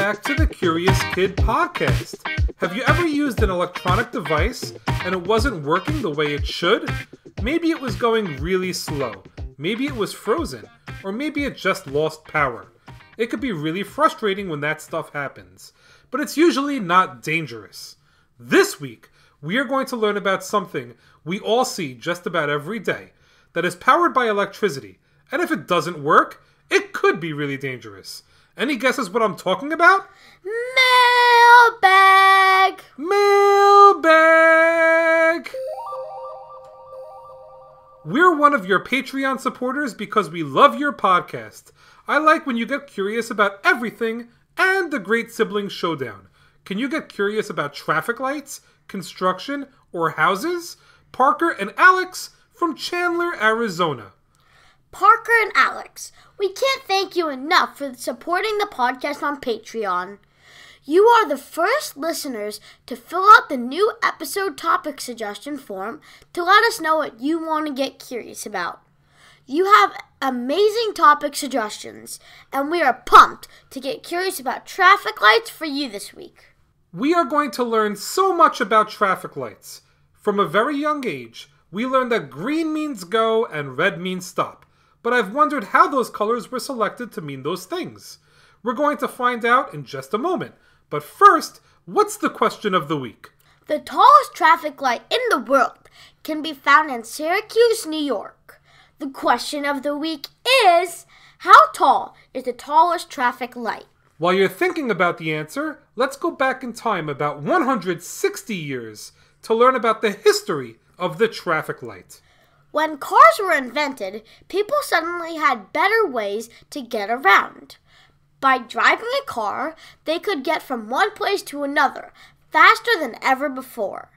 back to the Curious Kid podcast. Have you ever used an electronic device and it wasn't working the way it should? Maybe it was going really slow, maybe it was frozen, or maybe it just lost power. It could be really frustrating when that stuff happens, but it's usually not dangerous. This week, we are going to learn about something we all see just about every day that is powered by electricity, and if it doesn't work, it could be really dangerous. Any guesses what I'm talking about? Mailbag! Mailbag! We're one of your Patreon supporters because we love your podcast. I like when you get curious about everything and the Great Sibling Showdown. Can you get curious about traffic lights, construction, or houses? Parker and Alex from Chandler, Arizona. Parker and Alex, we can't thank you enough for supporting the podcast on Patreon. You are the first listeners to fill out the new episode topic suggestion form to let us know what you want to get curious about. You have amazing topic suggestions, and we are pumped to get curious about traffic lights for you this week. We are going to learn so much about traffic lights. From a very young age, we learned that green means go and red means stop. But I've wondered how those colors were selected to mean those things. We're going to find out in just a moment. But first, what's the question of the week? The tallest traffic light in the world can be found in Syracuse, New York. The question of the week is, how tall is the tallest traffic light? While you're thinking about the answer, let's go back in time about 160 years to learn about the history of the traffic light. When cars were invented, people suddenly had better ways to get around. By driving a car, they could get from one place to another faster than ever before.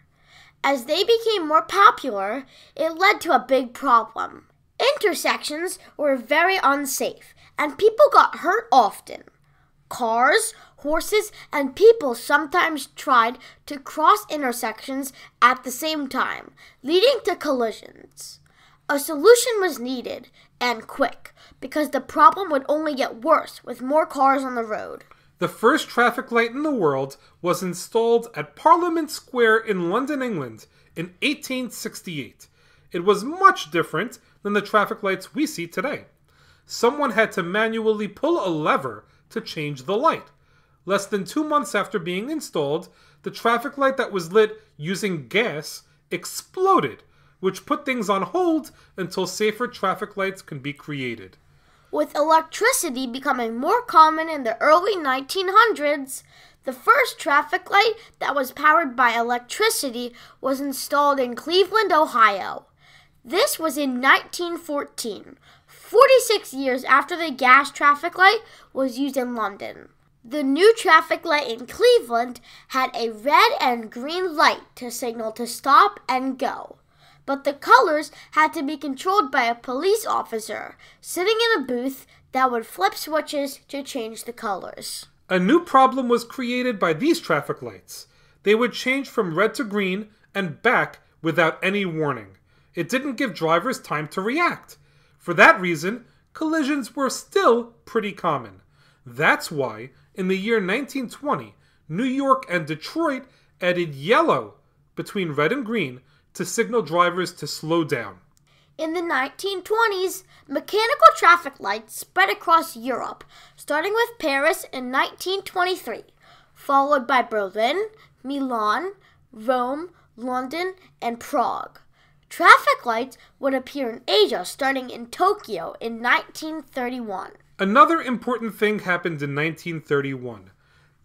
As they became more popular, it led to a big problem. Intersections were very unsafe, and people got hurt often. Cars, horses, and people sometimes tried to cross intersections at the same time, leading to collisions. A solution was needed, and quick, because the problem would only get worse with more cars on the road. The first traffic light in the world was installed at Parliament Square in London, England in 1868. It was much different than the traffic lights we see today. Someone had to manually pull a lever to change the light. Less than 2 months after being installed, the traffic light that was lit using gas exploded, which put things on hold until safer traffic lights can be created. With electricity becoming more common in the early 1900s, the first traffic light that was powered by electricity was installed in Cleveland, Ohio. This was in 1914, 46 years after the gas traffic light was used in London. The new traffic light in Cleveland had a red and green light to signal to stop and go. But the colors had to be controlled by a police officer sitting in a booth that would flip switches to change the colors. A new problem was created by these traffic lights. They would change from red to green and back without any warning. It didn't give drivers time to react. For that reason, collisions were still pretty common. That's why, in the year 1920, New York and Detroit added yellow between red and green to signal drivers to slow down. In the 1920s, mechanical traffic lights spread across Europe, starting with Paris in 1923, followed by Berlin, Milan, Rome, London, and Prague. Traffic lights would appear in Asia starting in Tokyo in 1931. Another important thing happened in 1931.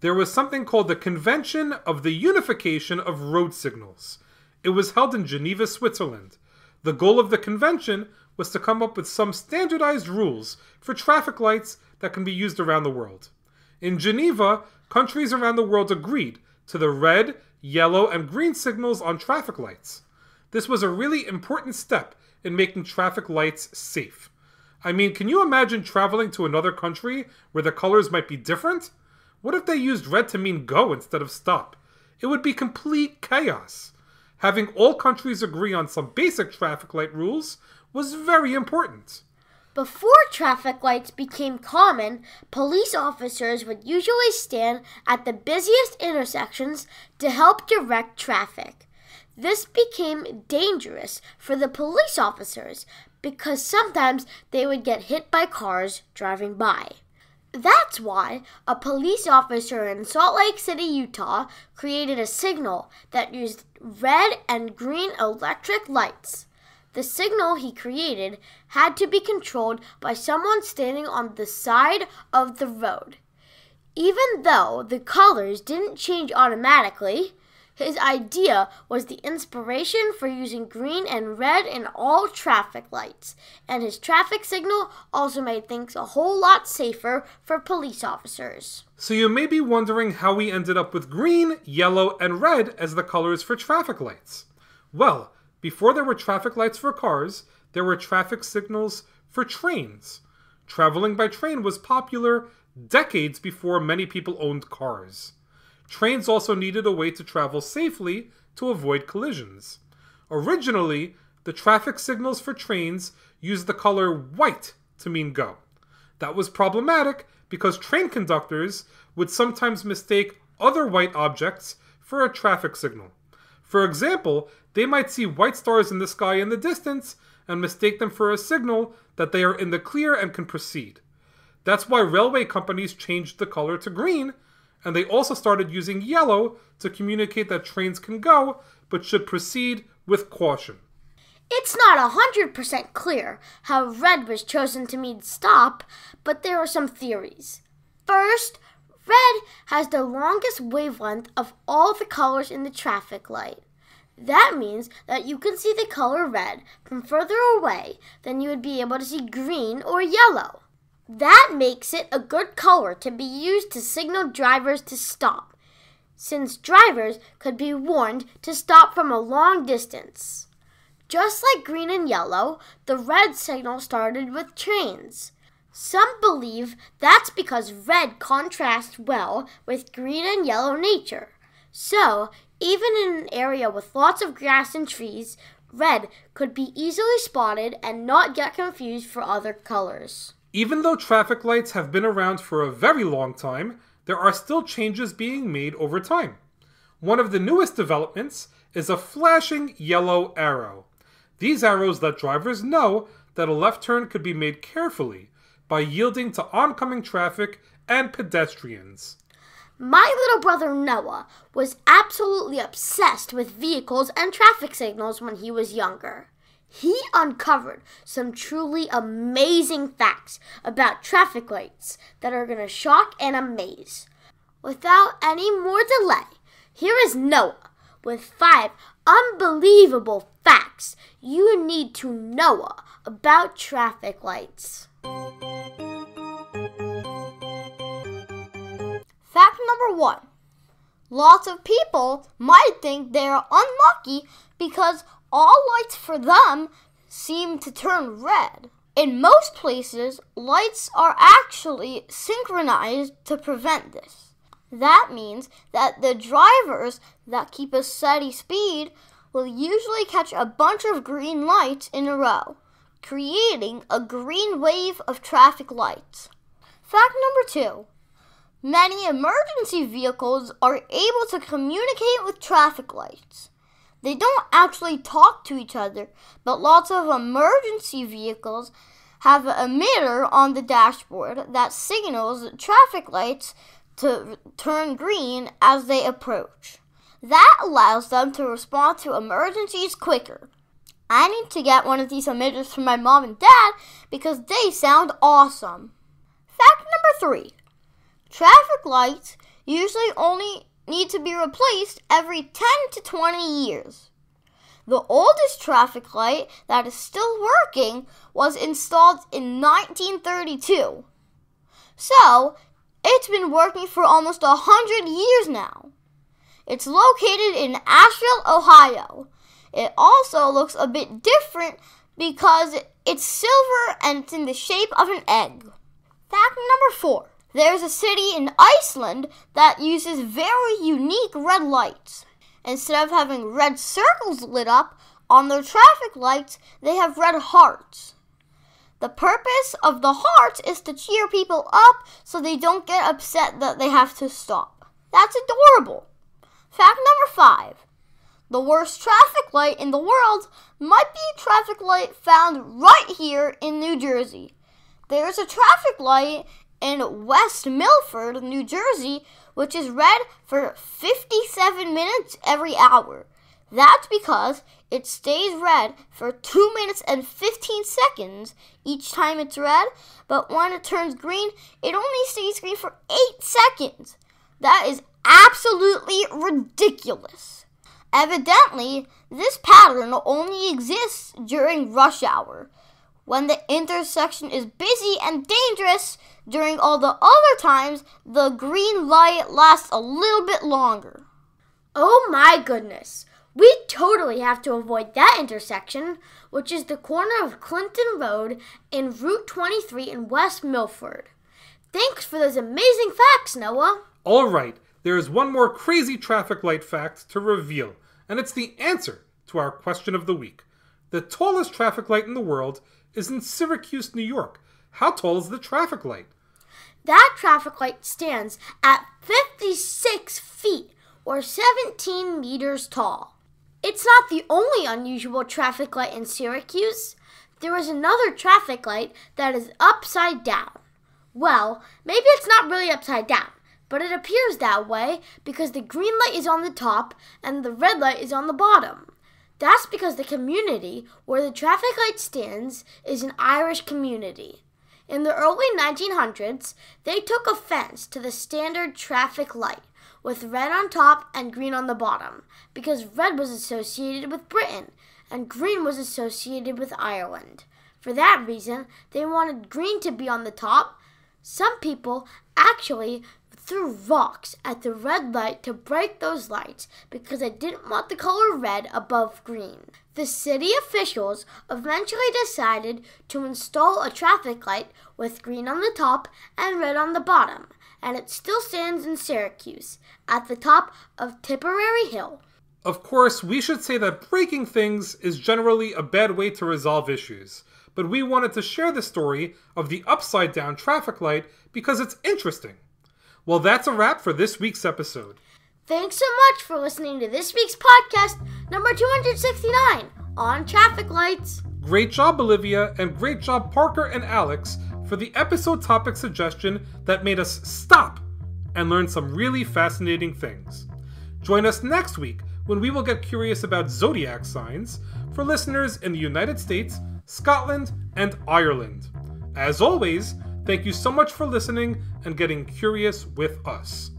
There was something called the Convention of the Unification of Road Signals. It was held in Geneva, Switzerland. The goal of the convention was to come up with some standardized rules for traffic lights that can be used around the world. In Geneva, countries around the world agreed to the red, yellow, and green signals on traffic lights. This was a really important step in making traffic lights safe. I mean, can you imagine traveling to another country where the colors might be different? What if they used red to mean go instead of stop? It would be complete chaos. Having all countries agree on some basic traffic light rules was very important. Before traffic lights became common, police officers would usually stand at the busiest intersections to help direct traffic. This became dangerous for the police officers because sometimes they would get hit by cars driving by. That's why a police officer in Salt Lake City, Utah, created a signal that used red and green electric lights. The signal he created had to be controlled by someone standing on the side of the road. Even though the colors didn't change automatically, his idea was the inspiration for using green and red in all traffic lights, and his traffic signal also made things a whole lot safer for police officers. So you may be wondering how we ended up with green, yellow, and red as the colors for traffic lights. Well, before there were traffic lights for cars, there were traffic signals for trains. Traveling by train was popular decades before many people owned cars. Trains also needed a way to travel safely to avoid collisions. Originally, the traffic signals for trains used the color white to mean go. That was problematic because train conductors would sometimes mistake other white objects for a traffic signal. For example, they might see white stars in the sky in the distance and mistake them for a signal that they are in the clear and can proceed. That's why railway companies changed the color to green, and they also started using yellow to communicate that trains can go, but should proceed with caution. It's not 100% clear how red was chosen to mean stop, but there are some theories. First, red has the longest wavelength of all the colors in the traffic light. That means that you can see the color red from further away than you would be able to see green or yellow. That makes it a good color to be used to signal drivers to stop, since drivers could be warned to stop from a long distance. Just like green and yellow, the red signal started with trains. Some believe that's because red contrasts well with green and yellow nature. So, even in an area with lots of grass and trees, red could be easily spotted and not get confused for other colors. Even though traffic lights have been around for a very long time, there are still changes being made over time. One of the newest developments is a flashing yellow arrow. These arrows let drivers know that a left turn could be made carefully by yielding to oncoming traffic and pedestrians. My little brother Noah was absolutely obsessed with vehicles and traffic signals when he was younger. He uncovered some truly amazing facts about traffic lights that are going to shock and amaze. Without any more delay, here is Noah with 5 unbelievable facts you need to know about traffic lights. Fact number 1. Lots of people might think they are unlucky because all lights for them seem to turn red. In most places, lights are actually synchronized to prevent this. That means that the drivers that keep a steady speed will usually catch a bunch of green lights in a row, creating a green wave of traffic lights. Fact number 2. Many emergency vehicles are able to communicate with traffic lights. They don't actually talk to each other, but lots of emergency vehicles have an emitter on the dashboard that signals traffic lights to turn green as they approach. That allows them to respond to emergencies quicker. I need to get one of these emitters for my mom and dad because they sound awesome. Fact number 3. Traffic lights usually only need to be replaced every 10 to 20 years. The oldest traffic light that is still working was installed in 1932. So, it's been working for almost 100 years now. It's located in Asheville, Ohio. It also looks a bit different because it's silver and it's in the shape of an egg. Fact number 4. There's a city in Iceland that uses very unique red lights. Instead of having red circles lit up on their traffic lights, they have red hearts. The purpose of the hearts is to cheer people up so they don't get upset that they have to stop. That's adorable. Fact number 5. The worst traffic light in the world might be a traffic light found right here in New Jersey. There's a traffic light in West Milford, New Jersey, which is red for 57 minutes every hour. That's because it stays red for 2 minutes and 15 seconds each time it's red, but when it turns green, it only stays green for 8 seconds. That is absolutely ridiculous. Evidently, this pattern only exists during rush hour, when the intersection is busy and dangerous. During all the other times, the green light lasts a little bit longer. Oh my goodness. We totally have to avoid that intersection, which is the corner of Clinton Road and Route 23 in West Milford. Thanks for those amazing facts, Noah. All right, there is one more crazy traffic light fact to reveal, and it's the answer to our question of the week. The tallest traffic light in the world is in Syracuse, New York. How tall is the traffic light? That traffic light stands at 56 feet, or 17 meters tall. It's not the only unusual traffic light in Syracuse. There is another traffic light that is upside down. Well, maybe it's not really upside down, but it appears that way because the green light is on the top and the red light is on the bottom. That's because the community where the traffic light stands is an Irish community. In the early 1900s, they took offense to the standard traffic light with red on top and green on the bottom because red was associated with Britain and green was associated with Ireland. For that reason, they wanted green to be on the top. Some people actually threw rocks at the red light to break those lights because they didn't want the color red above green. The city officials eventually decided to install a traffic light with green on the top and red on the bottom, and it still stands in Syracuse at the top of Tipperary Hill. Of course, we should say that breaking things is generally a bad way to resolve issues, but we wanted to share the story of the upside-down traffic light because it's interesting. Well, that's a wrap for this week's episode. Thanks so much for listening to this week's podcast, number 269, on traffic lights. Great job, Olivia, and great job, Parker and Alex, for the episode topic suggestion that made us stop and learn some really fascinating things. Join us next week when we will get curious about zodiac signs for listeners in the United States, Scotland, and Ireland. As always, thank you so much for listening and getting curious with us.